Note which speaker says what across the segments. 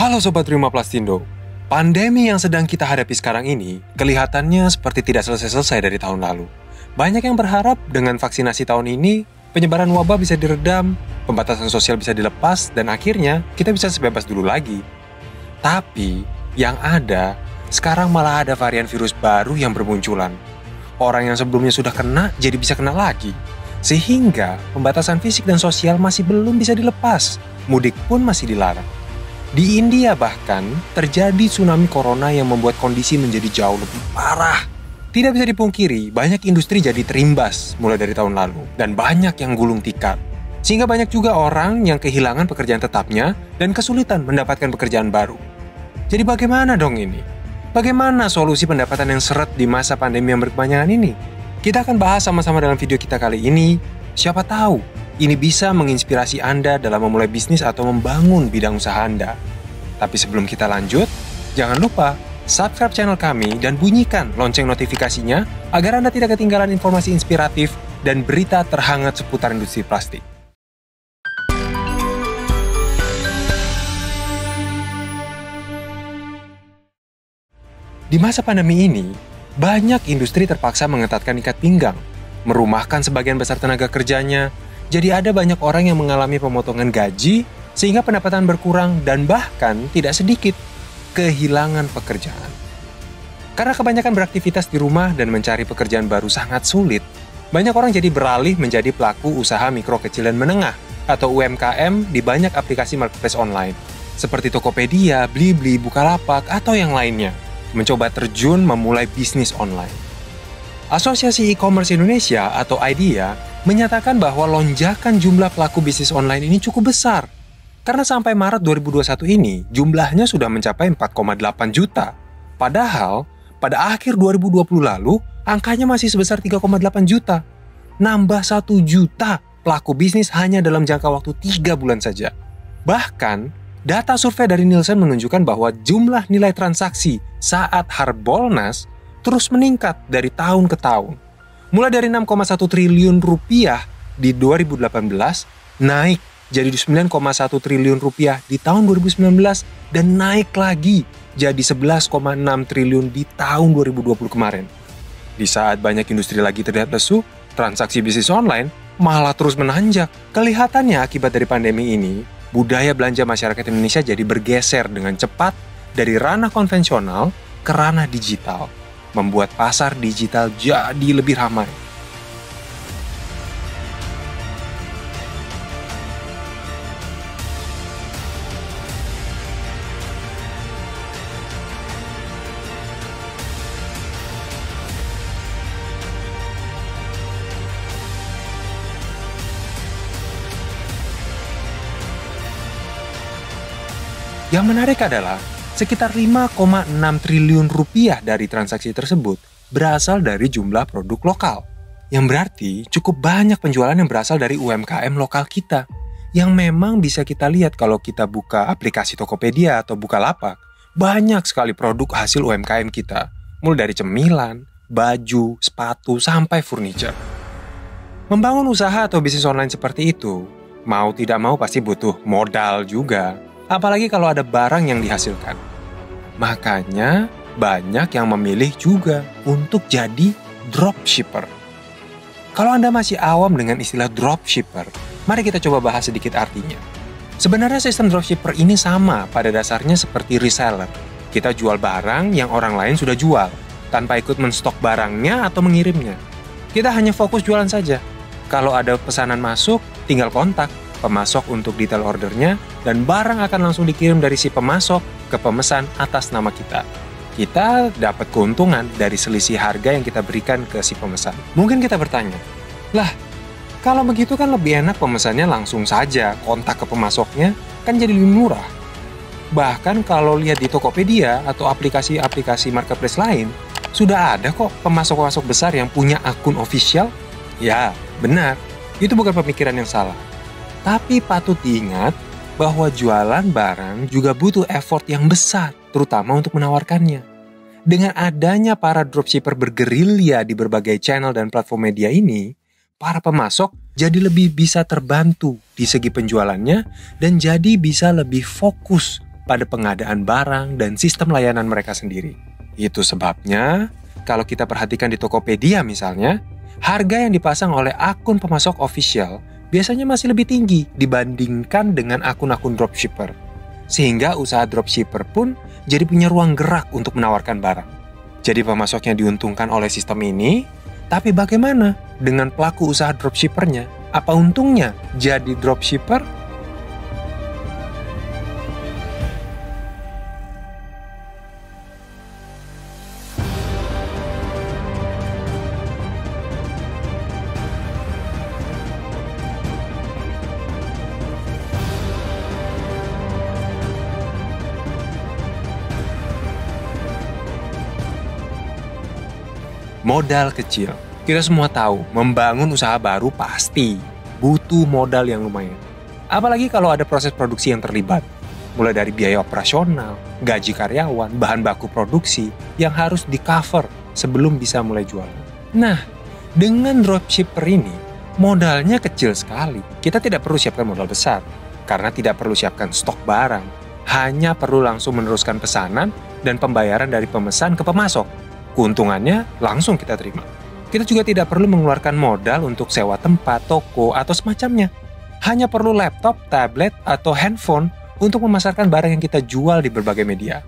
Speaker 1: Halo Sobat Prima Plastindo. Pandemi yang sedang kita hadapi sekarang ini kelihatannya seperti tidak selesai-selesai dari tahun lalu. Banyak yang berharap dengan vaksinasi tahun ini, penyebaran wabah bisa diredam, pembatasan sosial bisa dilepas, dan akhirnya kita bisa sebebas dulu lagi. Tapi, yang ada, sekarang malah ada varian virus baru yang bermunculan. Orang yang sebelumnya sudah kena, jadi bisa kena lagi. Sehingga, pembatasan fisik dan sosial masih belum bisa dilepas. Mudik pun masih dilarang. Di India bahkan, terjadi tsunami corona yang membuat kondisi menjadi jauh lebih parah. Tidak bisa dipungkiri, banyak industri jadi terimbas mulai dari tahun lalu, dan banyak yang gulung tikar. Sehingga banyak juga orang yang kehilangan pekerjaan tetapnya dan kesulitan mendapatkan pekerjaan baru. Jadi bagaimana dong ini? Bagaimana solusi pendapatan yang seret di masa pandemi yang berkepanjangan ini? Kita akan bahas sama-sama dalam video kita kali ini. Siapa tahu, ini bisa menginspirasi Anda dalam memulai bisnis atau membangun bidang usaha Anda. Tapi sebelum kita lanjut, jangan lupa subscribe channel kami dan bunyikan lonceng notifikasinya agar Anda tidak ketinggalan informasi inspiratif dan berita terhangat seputar industri plastik. Di masa pandemi ini, banyak industri terpaksa mengetatkan ikat pinggang, merumahkan sebagian besar tenaga kerjanya. Jadi ada banyak orang yang mengalami pemotongan gaji sehingga pendapatan berkurang dan bahkan tidak sedikit kehilangan pekerjaan. Karena kebanyakan beraktivitas di rumah dan mencari pekerjaan baru sangat sulit, banyak orang jadi beralih menjadi pelaku usaha mikro kecil dan menengah atau UMKM di banyak aplikasi marketplace online seperti Tokopedia, Blibli, Bukalapak, atau yang lainnya, mencoba terjun memulai bisnis online. Asosiasi E-commerce Indonesia atau IDEA menyatakan bahwa lonjakan jumlah pelaku bisnis online ini cukup besar. Karena sampai Maret 2021 ini, jumlahnya sudah mencapai 4,8 juta. Padahal, pada akhir 2020 lalu, angkanya masih sebesar 3,8 juta. Nambah 1 juta pelaku bisnis hanya dalam jangka waktu 3 bulan saja. Bahkan, data survei dari Nielsen menunjukkan bahwa jumlah nilai transaksi saat Harbolnas terus meningkat dari tahun ke tahun. Mulai dari 6,1 triliun rupiah di 2018, naik jadi 9,1 triliun rupiah di tahun 2019, dan naik lagi jadi 11,6 triliun di tahun 2020 kemarin. Di saat banyak industri lagi terlihat lesu, transaksi bisnis online malah terus menanjak. Kelihatannya akibat dari pandemi ini, budaya belanja masyarakat Indonesia jadi bergeser dengan cepat dari ranah konvensional ke ranah digital, membuat pasar digital jadi lebih ramai. Yang menarik adalah sekitar 5,6 triliun rupiah dari transaksi tersebut berasal dari jumlah produk lokal. Yang berarti cukup banyak penjualan yang berasal dari UMKM lokal kita. Yang memang bisa kita lihat kalau kita buka aplikasi Tokopedia atau Bukalapak, banyak sekali produk hasil UMKM kita. Mulai dari cemilan, baju, sepatu, sampai furniture. Membangun usaha atau bisnis online seperti itu, mau tidak mau pasti butuh modal juga. Apalagi kalau ada barang yang dihasilkan. Makanya banyak yang memilih juga untuk jadi dropshipper. Kalau Anda masih awam dengan istilah dropshipper, mari kita coba bahas sedikit artinya. Sebenarnya sistem dropshipper ini sama pada dasarnya seperti reseller. Kita jual barang yang orang lain sudah jual, tanpa ikut menstok barangnya atau mengirimnya. Kita hanya fokus jualan saja. Kalau ada pesanan masuk, tinggal kontak pemasok untuk detail ordernya, dan barang akan langsung dikirim dari si pemasok ke pemesan atas nama kita. Kita dapat keuntungan dari selisih harga yang kita berikan ke si pemesan. Mungkin kita bertanya, lah, kalau begitu kan lebih enak pemesannya langsung saja kontak ke pemasoknya, kan jadi lebih murah. Bahkan kalau lihat di Tokopedia atau aplikasi-aplikasi marketplace lain, sudah ada kok pemasok-pemasok besar yang punya akun official. Ya, benar, itu bukan pemikiran yang salah. Tapi patut diingat bahwa jualan barang juga butuh effort yang besar, terutama untuk menawarkannya. Dengan adanya para dropshipper bergerilya di berbagai channel dan platform media ini, para pemasok jadi lebih bisa terbantu di segi penjualannya dan jadi bisa lebih fokus pada pengadaan barang dan sistem layanan mereka sendiri. Itu sebabnya, kalau kita perhatikan di Tokopedia misalnya, harga yang dipasang oleh akun pemasok official biasanya masih lebih tinggi dibandingkan dengan akun-akun dropshipper. Sehingga usaha dropshipper pun jadi punya ruang gerak untuk menawarkan barang. Jadi pemasoknya diuntungkan oleh sistem ini, tapi bagaimana dengan pelaku usaha dropshippernya? Apa untungnya jadi dropshipper? Modal kecil. Kita semua tahu, membangun usaha baru pasti butuh modal yang lumayan. Apalagi kalau ada proses produksi yang terlibat. Mulai dari biaya operasional, gaji karyawan, bahan baku produksi yang harus di-cover sebelum bisa mulai jualan. Nah, dengan dropshipper ini, modalnya kecil sekali. Kita tidak perlu siapkan modal besar, karena tidak perlu siapkan stok barang. Hanya perlu langsung meneruskan pesanan dan pembayaran dari pemesan ke pemasok. Keuntungannya langsung kita terima. Kita juga tidak perlu mengeluarkan modal untuk sewa tempat, toko, atau semacamnya. Hanya perlu laptop, tablet, atau handphone untuk memasarkan barang yang kita jual di berbagai media.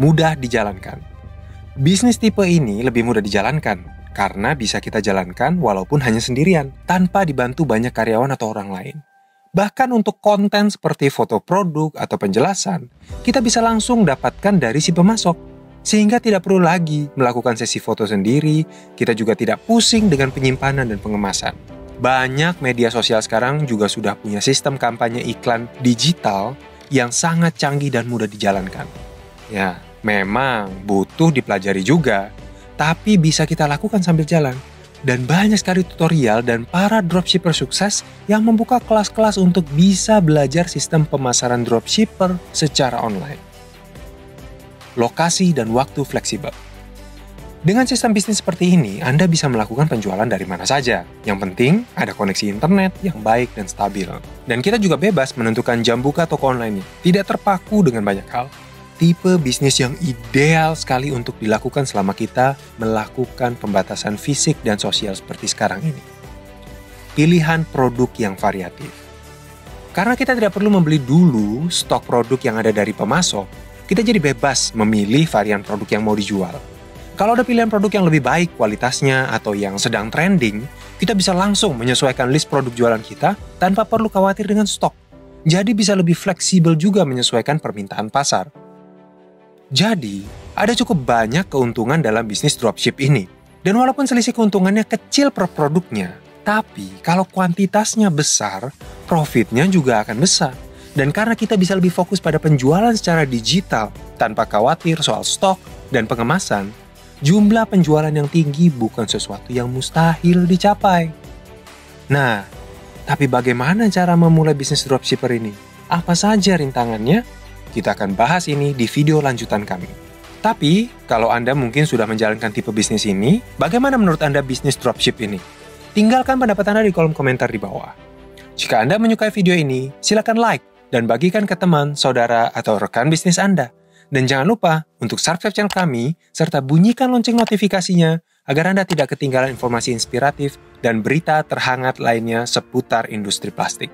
Speaker 1: Mudah dijalankan. Bisnis tipe ini lebih mudah dijalankan karena bisa kita jalankan walaupun hanya sendirian, tanpa dibantu banyak karyawan atau orang lain. Bahkan untuk konten seperti foto produk atau penjelasan, kita bisa langsung dapatkan dari si pemasok. Sehingga tidak perlu lagi melakukan sesi foto sendiri, kita juga tidak pusing dengan penyimpanan dan pengemasan. Banyak media sosial sekarang juga sudah punya sistem kampanye iklan digital yang sangat canggih dan mudah dijalankan. Ya, memang butuh dipelajari juga, tapi bisa kita lakukan sambil jalan. Dan banyak sekali tutorial dan para dropshipper sukses yang membuka kelas-kelas untuk bisa belajar sistem pemasaran dropshipper secara online. Lokasi dan waktu fleksibel. Dengan sistem bisnis seperti ini, Anda bisa melakukan penjualan dari mana saja. Yang penting, ada koneksi internet yang baik dan stabil. Dan kita juga bebas menentukan jam buka toko online-nya, tidak terpaku dengan banyak hal. Tipe bisnis yang ideal sekali untuk dilakukan selama kita melakukan pembatasan fisik dan sosial seperti sekarang ini. Pilihan produk yang variatif. Karena kita tidak perlu membeli dulu stok produk yang ada dari pemasok, kita jadi bebas memilih varian produk yang mau dijual. Kalau ada pilihan produk yang lebih baik kualitasnya atau yang sedang trending, kita bisa langsung menyesuaikan list produk jualan kita tanpa perlu khawatir dengan stok. Jadi bisa lebih fleksibel juga menyesuaikan permintaan pasar. Jadi, ada cukup banyak keuntungan dalam bisnis dropship ini. Dan walaupun selisih keuntungannya kecil per produknya, tapi kalau kuantitasnya besar, profitnya juga akan besar. Dan karena kita bisa lebih fokus pada penjualan secara digital tanpa khawatir soal stok dan pengemasan, jumlah penjualan yang tinggi bukan sesuatu yang mustahil dicapai. Nah, tapi bagaimana cara memulai bisnis dropshipper ini? Apa saja rintangannya? Kita akan bahas ini di video lanjutan kami. Tapi, kalau Anda mungkin sudah menjalankan tipe bisnis ini, bagaimana menurut Anda bisnis dropship ini? Tinggalkan pendapat Anda di kolom komentar di bawah. Jika Anda menyukai video ini, silakan like dan bagikan ke teman, saudara, atau rekan bisnis Anda. Dan jangan lupa untuk subscribe channel kami, serta bunyikan lonceng notifikasinya agar Anda tidak ketinggalan informasi inspiratif dan berita terhangat lainnya seputar industri plastik.